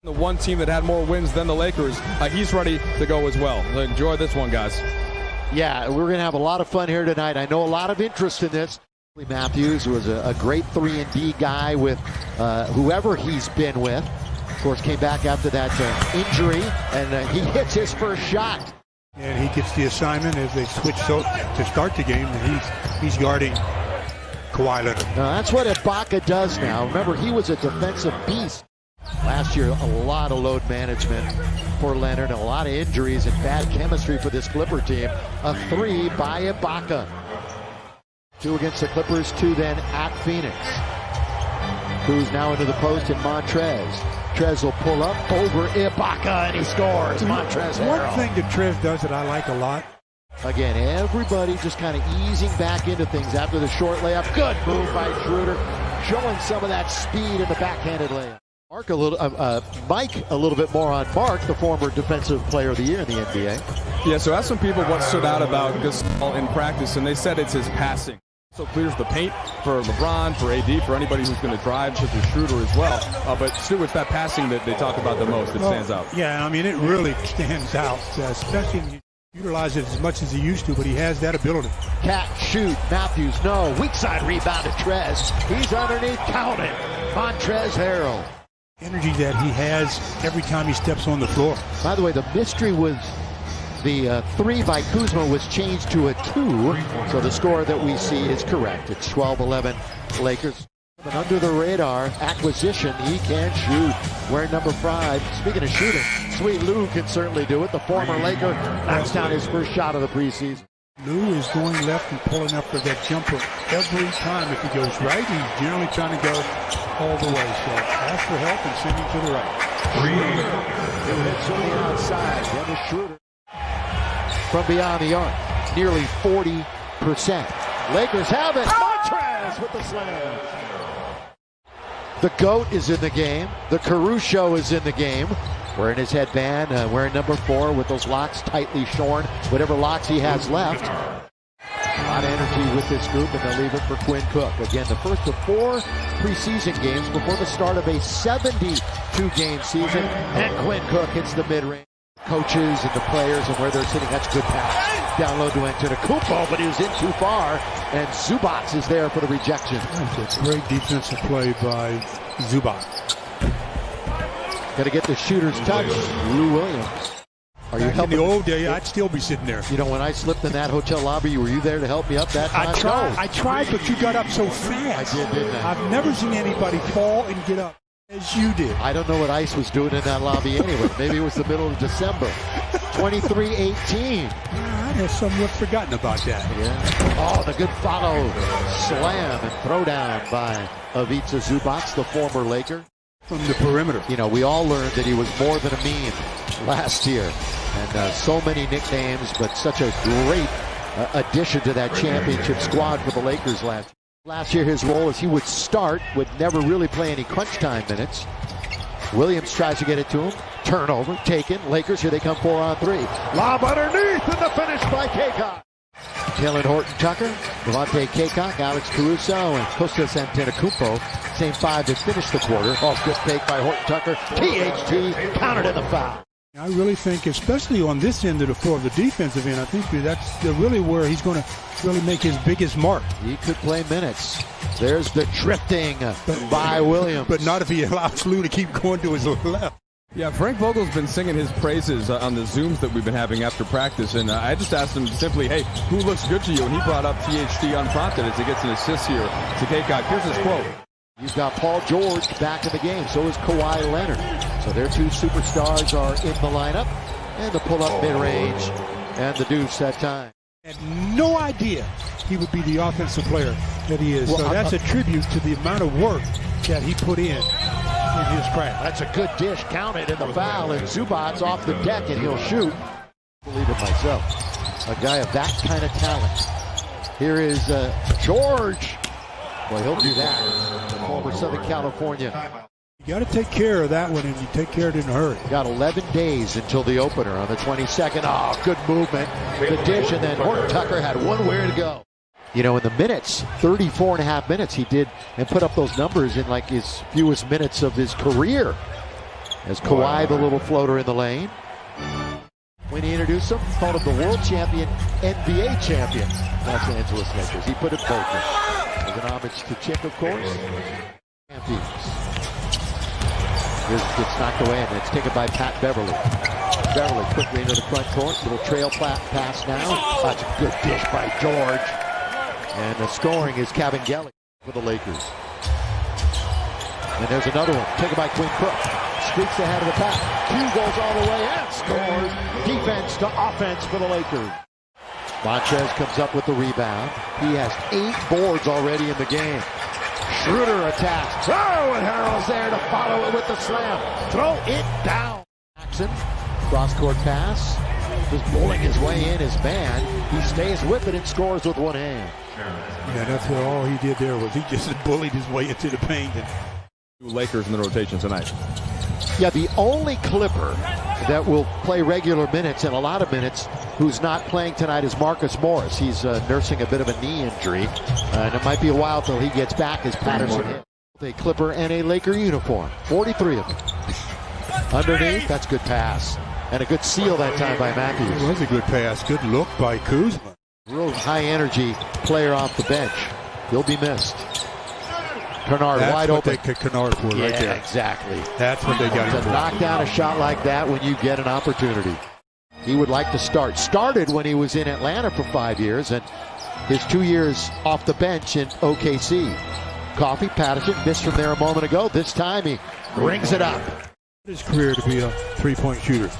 The one team that had more wins than the Lakers, he's ready to go as well. Enjoy this one, guys. Yeah, we're going to have a lot of fun here tonight. I know a lot of interest in this. Matthews was a great 3-and-D guy with whoever he's been with. Of course, came back after that injury, and he hits his first shot. And he gets the assignment as they switch to start the game, and he's guarding Kawhi Leonard. Now, that's what Ibaka does now. Remember, he was a defensive beast. Last year, a lot of load management for Leonard, and a lot of injuries and bad chemistry for this Clipper team. A 3 by Ibaka. 2 against the Clippers, 2 then at Phoenix. Who's now into the post in Montrez. Trez will pull up over Ibaka, and he scores. Montrez. One thing that Trez does that I like a lot. Again, everybody just kind of easing back into things after the short layup. Good move by Schroeder, showing some of that speed in the backhanded layup. Mike a little bit more on Mark, the former Defensive Player of the Year in the NBA. Yeah, so asked some people what stood out about Gasol in practice, and they said it's his passing. So clears the paint for LeBron, for AD, for anybody who's going to drive, such as Schroeder as well. But Stu, it's that passing that they talk about the most that stands out. Yeah, I mean, it really stands out, especially when you utilize it as much as he used to, but he has that ability. Cat, shoot, Matthews, no. Weak side rebound to Trez. He's underneath, count it. Montrezl Harrell. Energy that he has every time he steps on the floor. By the way, the mystery was the 3 by Kuzma was changed to a 2, so the score that we see is correct. It's 12-11 Lakers. But under the radar acquisition, he can shoot. Wearing number 5. Speaking of shooting, Sweet Lou can certainly do it. The former Laker knocks down his first shot of the preseason. Lou is going left and pulling up for that jumper every time. If he goes right, he's generally trying to go all the way. So ask for help and send him to the right. Hits on the outside. Dennis Schroeder from beyond the arc. Nearly 40%. Lakers have it. Montrez with the slam. The GOAT is in the game. The Caruso is in the game. Wearing his headband, wearing number 4 with those locks tightly shorn, whatever locks he has left. A lot of energy with this group, and they'll leave it for Quinn Cook. Again, the first of 4 preseason games before the start of a 72-game season, and Quinn Cook hits the mid-range. Coaches and the players and where they're sitting, that's a good pass. Down low to Antetokounmpo, but he was in too far, and Zubac is there for the rejection. That's a great defensive play by Zubac. Got to get the shooter's touch. Lou Williams. Are you helping? In the old day, I'd still be sitting there. You know, when I slipped in that hotel lobby, were you there to help me up that time? I tried, but you got up so fast. I did, didn't I? I've never seen anybody fall and get up as you did. I don't know what Ice was doing in that lobby anyway. Maybe it was the middle of December. 23-18. I had somewhat forgotten about that. Yeah. Oh, the good follow. Slam and throw down by Ivica Zubac, the former Laker. From the perimeter. You know, we all learned that he was more than a meme last year. And so many nicknames, but such a great addition to that championship squad for the Lakers last year. Last year, his role is he would start, would never really play any crunch time minutes. Williams tries to get it to him. Turnover, taken. Lakers, here they come 4-on-3. Lob underneath, and the finish by Kaycock. Taylor Horton-Tucker, Devontae Kaycock, Alex Caruso, and Kostas Antetokounmpo. Same 5 that finished the quarter. Oh, good fake by Horton-Tucker. THT countered in the foul. I really think, especially on this end of the floor, the defensive end, I think that's really where he's going to really make his biggest mark. He could play minutes. There's the drifting by Williams. But not if he allows Lou to keep going to his left. Yeah, Frank Vogel's been singing his praises on the Zooms that we've been having after practice, and I just asked him simply, hey, who looks good to you? And he brought up THT unprompted as he gets an assist here to Kaycock. Here's his quote. You've got Paul George back in the game. So is Kawhi Leonard. So their 2 superstars are in the lineup. And the pull-up mid-range and the deuce that time. Had no idea he would be the offensive player that he is. Well, so that's a tribute to the amount of work that he put in his craft. That's a good dish. Counted in the foul. And Zubac's off the deck and he'll shoot. I believe it myself. A guy of that kind of talent. Here is George. Boy, he'll do that. The former Southern California. You got to take care of that one, and you take care of it in a hurry. Got 11 days until the opener on the 22nd. Oh, good movement. The dish, and then Horton-Tucker had one way to go. You know, in the minutes, 34.5 minutes he did, and put up those numbers in like his fewest minutes of his career. As Kawhi, the little floater in the lane. When he introduced him, called him the world champion, NBA champion, Los Angeles Lakers. He put it boldly. With an homage to Chick, of course. Champions. Here's gets knocked away, and it's taken by Pat Beverly. Beverly quickly into the front court. Little trail pass now. That's a good dish by George. And the scoring is Cavangeli for the Lakers. And there's another one. Taken by Quinn Cook. Streaks ahead of the pack. Q goes all the way and scores. Defense to offense for the Lakers. Montrez comes up with the rebound. He has 8 boards already in the game. Schroeder attacks. Oh, and Harrell's there to follow it with the slam. Throw it down. Jackson, cross-court pass. Just pulling his way in his man. He stays with it and scores with one hand. Yeah, that's all he did there was he just bullied his way into the paint. Lakers in the rotation tonight. Yeah, the only Clipper that will play regular minutes and a lot of minutes who's not playing tonight is Marcus Morris. He's nursing a bit of a knee injury, and it might be a while till he gets back as Patterson hit. A Clipper and a Laker uniform, 43 of them. Underneath, that's good pass. And a good seal that time by Matthews. It was a good pass. Good look by Kuzma. Real high-energy player off the bench. He'll be missed. Kennard wide open. That's what they kick Kennard for right there. Exactly. That's what they got him to for. knock down a shot like that when you get an opportunity. He would like to start. Started when he was in Atlanta for 5 years, and his 2 years off the bench in OKC. Coffey, Patterson missed from there a moment ago. This time he rings it up. His career to be a three-point shooter.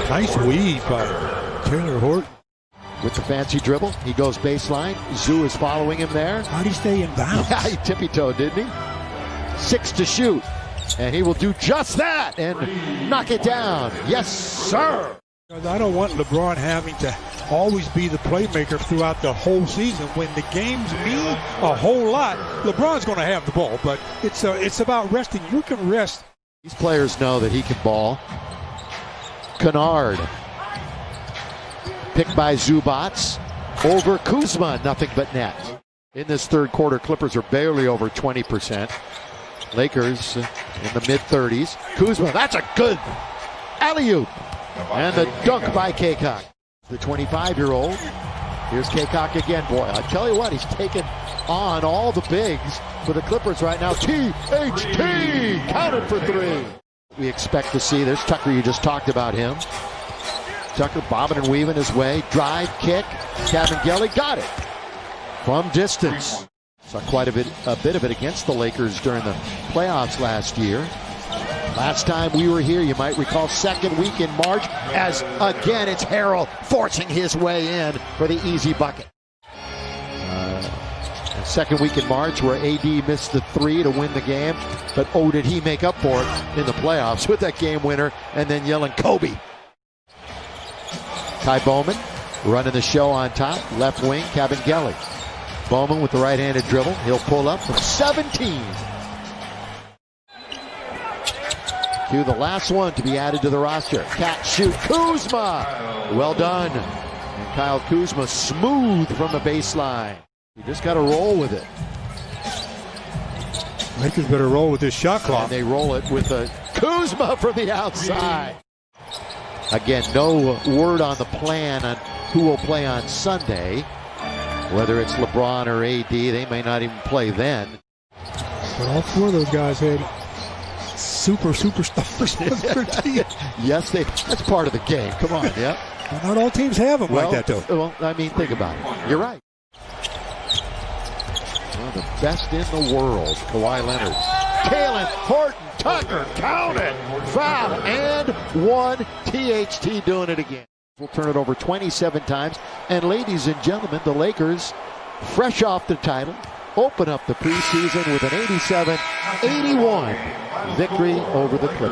Nice weave by Taylor Horton. With the fancy dribble, he goes baseline. Zoo is following him there. How'd he stay in bounds? Yeah, he tippy-toed, didn't he? 6 to shoot. And he will do just that and knock it down. Yes, sir. I don't want LeBron having to always be the playmaker throughout the whole season. When the games mean a whole lot, LeBron's going to have the ball, but it's about resting. You can rest. These players know that he can ball. Kennard. Picked by Zubats. Over Kuzma, nothing but net. In this third quarter, Clippers are barely over 20%. Lakers in the mid-30s. Kuzma, that's a good alley-oop. And the dunk by Kaycock. The 25-year-old. Here's Kaycock again. Boy, I tell you what, he's taken on all the bigs for the Clippers right now. THT counted for 3. We expect to see. There's Tucker, you just talked about him. Tucker bobbing and weaving his way. Drive, kick. Cavangeli got it from distance. Saw quite a bit of it against the Lakers during the playoffs last year. Last time we were here, you might recall, second week in March, as again it's Harrell forcing his way in for the easy bucket. Second week in March where AD missed the 3 to win the game, but oh, did he make up for it in the playoffs with that game winner and then yelling Kobe. Ty Bowman running the show on top, left wing, Cavangeli. Bowman with the right-handed dribble. He'll pull up from 17. Cue the last one to be added to the roster. Catch, shoot, Kuzma. Well done. And Kyle Kuzma smooth from the baseline. You just got to roll with it. Lakers better roll with this shot clock. And they roll it with a Kuzma from the outside. Again, no word on the plan on who will play on Sunday. Whether it's LeBron or AD, they may not even play then. But all 4 of those guys had superstars on their team. Yes, that's part of the game. Come on, yeah. Not all teams have them like that, though. Well, I mean, think about it. You're right. One of the best in the world, Kawhi Leonard. Kalen, Horton, Tucker, count it. Foul, and 1. THT doing it again. We'll turn it over 27 times. And ladies and gentlemen, the Lakers, fresh off the title, open up the preseason with an 87-81 victory over the Clippers.